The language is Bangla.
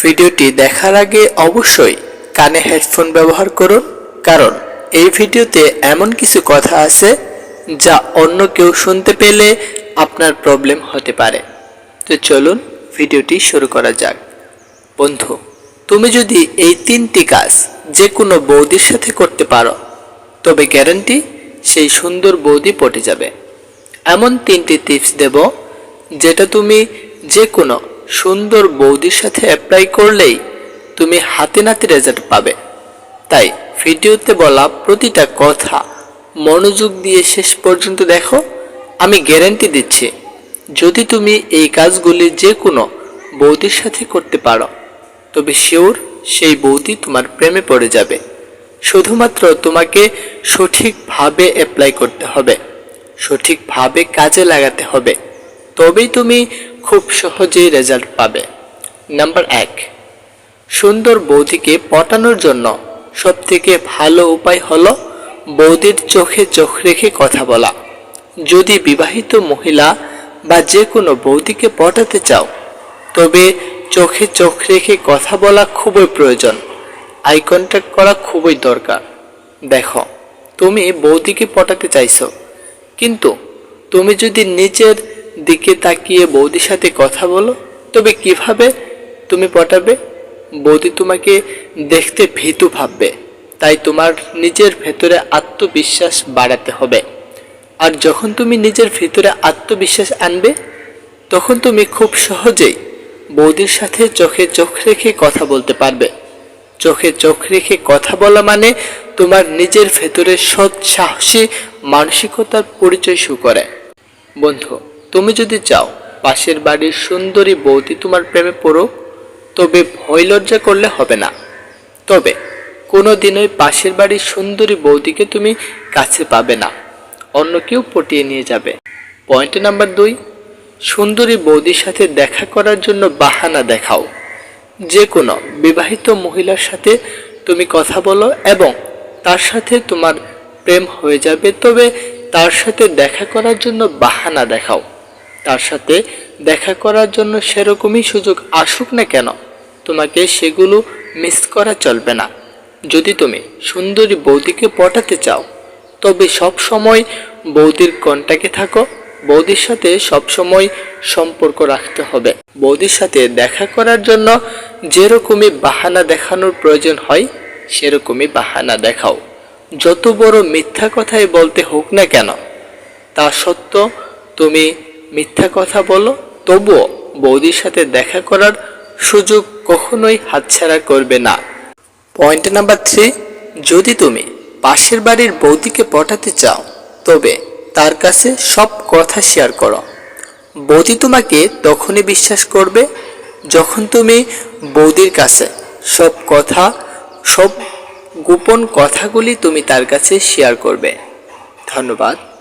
ভিডিওটি দেখার আগে অবশ্যই কানে হেডফোন ব্যবহার করুন, কারণ এই ভিডিওতে এমন কিছু কথা আছে যা অন্য কেউ শুনতে পেলে আপনার প্রবলেম হতে পারে। তো চলুন ভিডিওটি শুরু করা যাক। বন্ধু, তুমি যদি এই 3টি কাজ যে কোনো বৌদির সাথে করতে পারো, তবে গ্যারান্টি সেই সুন্দর বৌদি পটে যাবে। এমন 3টি টিপস দেব যেটা তুমি যে কোনো সুন্দর বৌদির সাথে অ্যাপ্লাই করলেই তুমি হাতে নাতে রেজাল্ট পাবে। তাই ভিডিওতে বলা প্রতিটা কথা মনোযোগ দিয়ে শেষ পর্যন্ত দেখো। আমি গ্যারান্টি দিচ্ছি, যদি তুমি এই কাজগুলি যে কোনো বৌদির সাথে করতে পারো, তবে শিওর সেই বৌদি তোমার প্রেমে পড়ে যাবে। শুধুমাত্র তোমাকে সঠিকভাবে অ্যাপ্লাই করতে হবে, সঠিকভাবে কাজে লাগাতে হবে, তবেই তুমি খুব সহজেই রেজাল্ট পাবে। নাম্বার 1, সুন্দর বৌদিকে পটানোর জন্য সবথেকে ভালো উপায় হলো বৌদির চোখে চোখ রেখে কথা বলা। যদি বিবাহিত মহিলা বা যে কোনো বৌদিকে পটাতে চাও, তবে চোখে চোখ রেখে কথা বলা খুবই প্রয়োজন। আই কন্ট্যাক্ট করা খুবই দরকার। দেখো, তুমি বৌদিকে পটাতে চাইছো, কিন্তু তুমি যদি নিচের দিকে তাকিয়ে বৌদির সাথে কথা বলো, তবে কিভাবে তুমি পটাবে? বৌদি তোমাকে দেখতে ভীতু ভাববে। তাই তোমার নিজের ভেতরে আত্মবিশ্বাস বাড়াতে হবে। আর যখন তুমি নিজের ভিতরে আত্মবিশ্বাস আনবে, তখন তুমি খুব সহজেই বৌদির সাথে চোখে চোখ রেখে কথা বলতে পারবে। চোখে চোখ রেখে কথা বলা মানে তোমার নিজের ভেতরে সৎ সাহসী মানসিকতার পরিচয় শুরু করে। বন্ধু, তুমি যদি চাও পাশের বাড়ির সুন্দরী বৌদি তোমার প্রেমে পড়ুক, তবে ভয় লজ্জা করলে হবে না। তবে কোনোদিনই পাশের বাড়ির সুন্দরী বৌদিকে তুমি কাছে পাবে না, অন্য কেউ পটিয়ে নিয়ে যাবে। পয়েন্ট নাম্বার 2, সুন্দরী বৌদির সাথে দেখা করার জন্য বাহানা দেখাও। যে কোনো বিবাহিত মহিলার সাথে তুমি কথা বলো এবং তার সাথে তোমার প্রেম হয়ে যাবে, তবে তার সাথে দেখা করার জন্য বাহানা দেখাও। তার সাথে দেখা করার জন্য সেরকমই সুযোগ আসুক না কেন, তোমাকে সেগুলো মিস করা চলবে না। যদি তুমি সুন্দরী বৌদিকে পটাতে চাও, তবে সব সময় বৌদির কন্ট্যাক্টে থাকো। বৌদির সাথে সব সময় সম্পর্ক রাখতে হবে। বৌদির সাথে দেখা করার জন্য যেরকমই বাহানা দেখানোর প্রয়োজন হয়, সেরকমই বাহানা দেখাও। যত বড় মিথ্যা কথাই বলতে হোক না কেন, তা সত্ত্বেও তুমি মিথ্যা কথা বলো, তবুও বৌদির সাথে দেখা করার সুযোগ কখনোই হাতছাড়া করবে না। পয়েন্ট নাম্বার 3, যদি তুমি পাশের বাড়ির বৌদিকে পটাতে চাও, তবে তার কাছে সব কথা শেয়ার করো। বৌদি তোমাকে তখনই বিশ্বাস করবে যখন তুমি বৌদির কাছে সব গোপন কথাগুলি তুমি তার কাছে শেয়ার করবে। ধন্যবাদ।